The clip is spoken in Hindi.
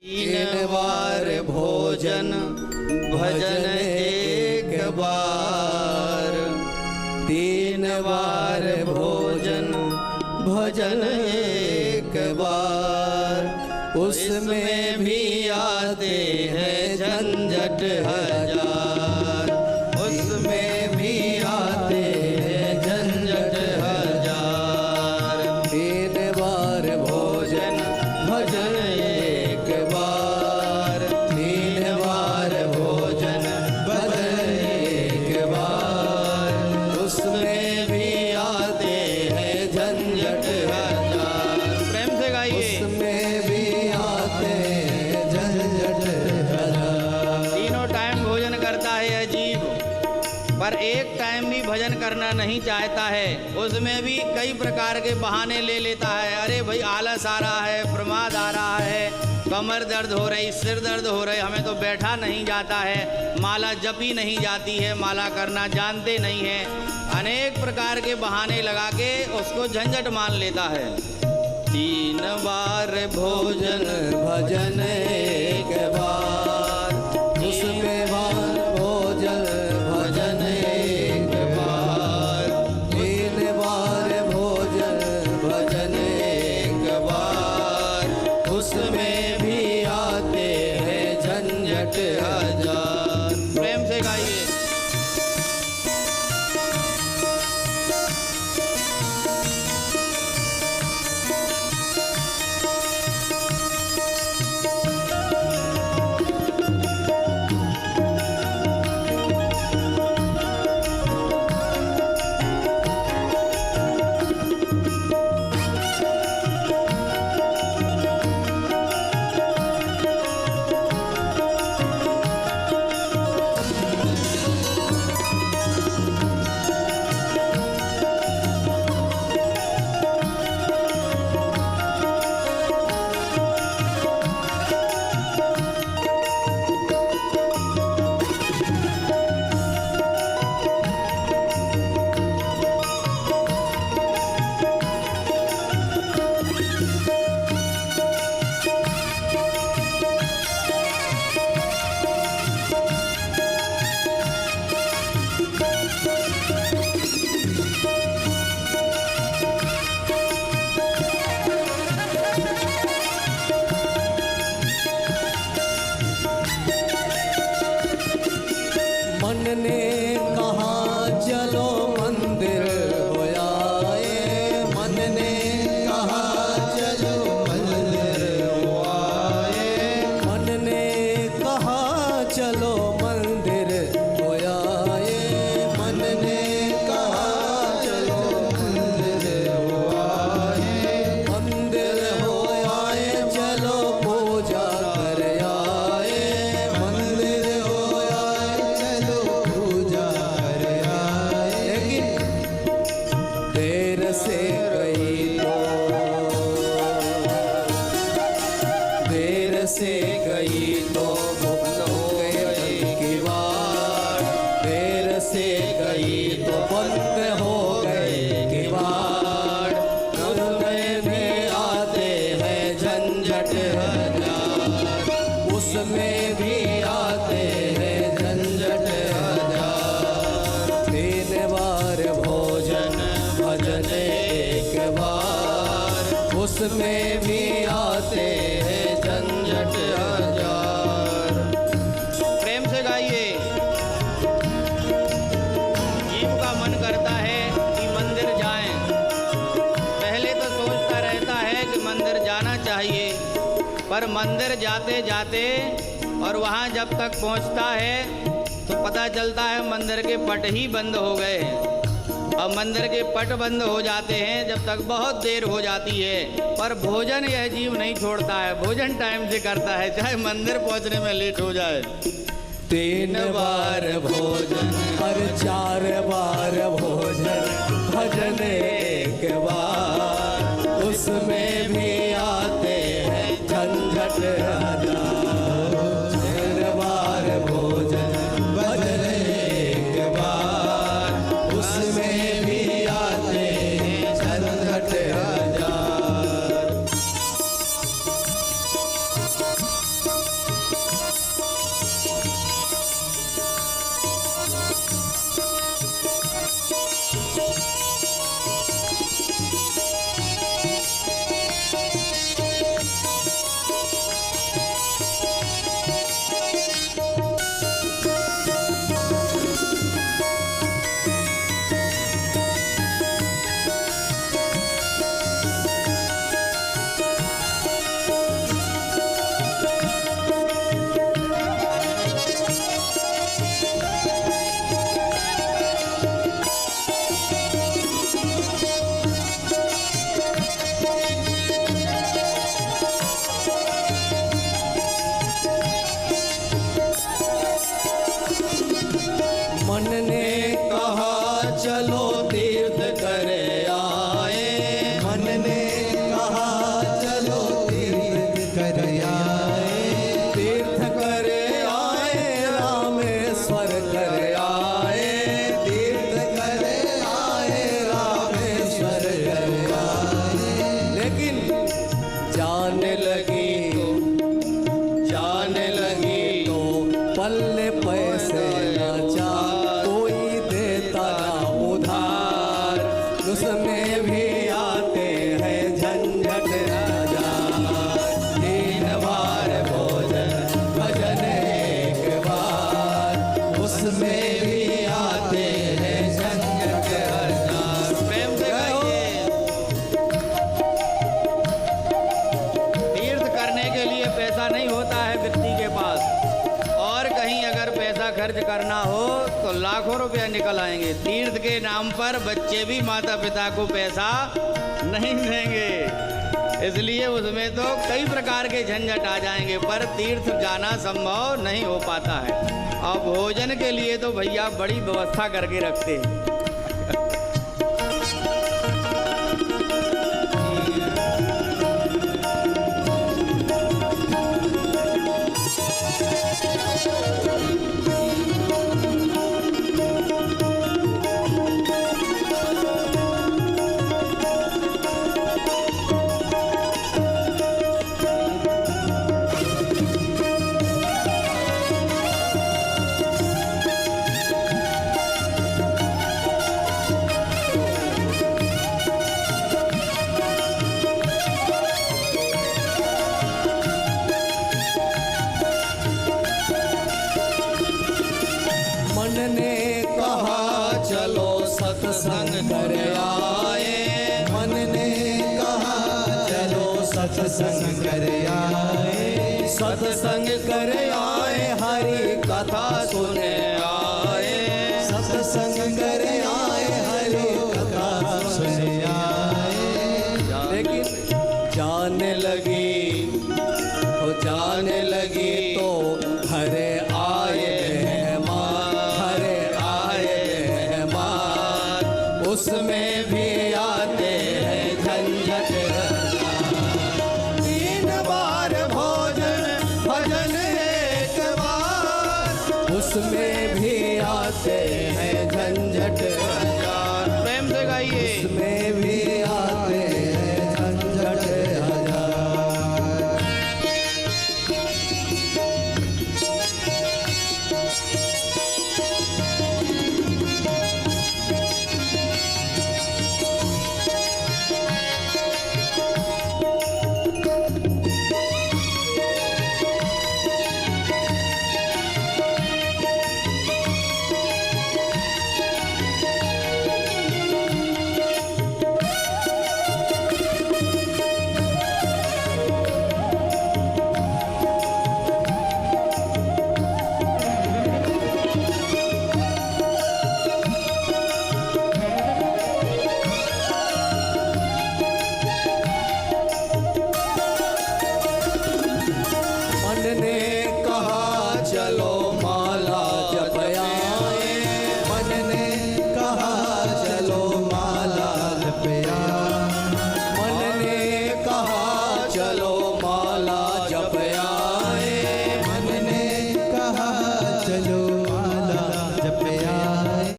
तीन बार भोजन भजन एक बार, तीन बार भोजन भजन एक बार, उसमें भी आते हैं झंझट हजार, उसमें भी आते हैं झंझट हजार। तीन बार भोजन भजन एक बार, तीन बार भोजन भजन एक बार, उसमें भी आते हैं झंझट हजार। प्रेम से गाइए। उसमें भी आते हैं झंझट हजार। तीनों टाइम भोजन करता है अजीब, पर एक टाइम भी भजन करना नहीं चाहता है। उसमें भी कई प्रकार के बहाने ले लेता है। अरे भाई आलस आ रहा है, प्रमाद आ रहा है, कमर दर्द हो रही, सिर दर्द हो रही, हमें तो बैठा नहीं जाता है, माला जपी नहीं जाती है, माला करना जानते नहीं हैं। अनेक प्रकार के बहाने लगा के उसको झंझट मान लेता है। तीन बार भोजन भजन एक बार, उसमें बार भोजन भजन एक बार, तीन बार भोजन भजन एक बार, उसमें भी आते हैं झंझट हजार। प्रेम से गाइए। मन ने कहा चलो मंदिर हो आए, मन ने कहा चलो मंदिर हो आए, मन ने कहा चलो मंदिर हो आए, मन ने कहा चलो मंदिर हो आए, मंदिर हो आए चलो पूजा कर आए, मंदिर हो आए चलो पूजा कर आए। लेकिन देर से गई तो, देर से गई तो बंद हो गई किवाड़, देर से गई तो बंद हो गए किवाड़, उसमें आते हैं झंझट हजार, उसमें भी आते हैं झंझट हजार। तीन बार भोजन भजन एक बार, उसमें भी आते हैं झंझट हजार। प्रेम से गाइए। जीव का मन करता है कि मंदिर जाएं, पहले तो सोचता रहता है कि मंदिर जाना चाहिए, पर मंदिर जाते जाते और वहाँ जब तक पहुँचता है तो पता चलता है मंदिर के पट ही बंद हो गए हैं। अब मंदिर के पट बंद हो जाते हैं जब तक बहुत देर हो जाती है, पर भोजन यह जीव नहीं छोड़ता है, भोजन टाइम से करता है, चाहे मंदिर पहुँचने में लेट हो जाए। तीन बार भोजन और चार बार भोजन भजन एक बार, उसमें भी आते हैं झंझट हजार। चार बार भोजन भजन एक बार, उसमें भी आते हैं झंझट हजार। बल्ले पैसे न चाह कोई देता ना उधार, उसमें भी आते हैं झंझट हजार। 3 बार भोजन भजन एक बार, उसमें भी आते हैं झंझट हजार। प्रेम से गाइए। तीर्थ करने के लिए पैसा नहीं होता है व्यक्ति के पास, और कहीं अगर पैसा खर्च करना हो तो लाखों रुपया निकल आएंगे। तीर्थ के नाम पर बच्चे भी माता पिता को पैसा नहीं देंगे, इसलिए उसमें तो कई प्रकार के झंझट आ जाएंगे, पर तीर्थ जाना संभव नहीं हो पाता है। और भोजन के लिए तो भैया बड़ी व्यवस्था करके रखते हैं। मन ने कहा चलो सत्संग कर आए, मन ने कहा चलो सत्संग कर आए, सत्संग कर आए हरि कथा सुने आए, सत्संग कर आए हरि कथा सुने आए। लेकिन जाने लगी तो हरे आए उसमें भी आते हैं झंझट। 3 बार भोजन भजन एक बार, उसमें भी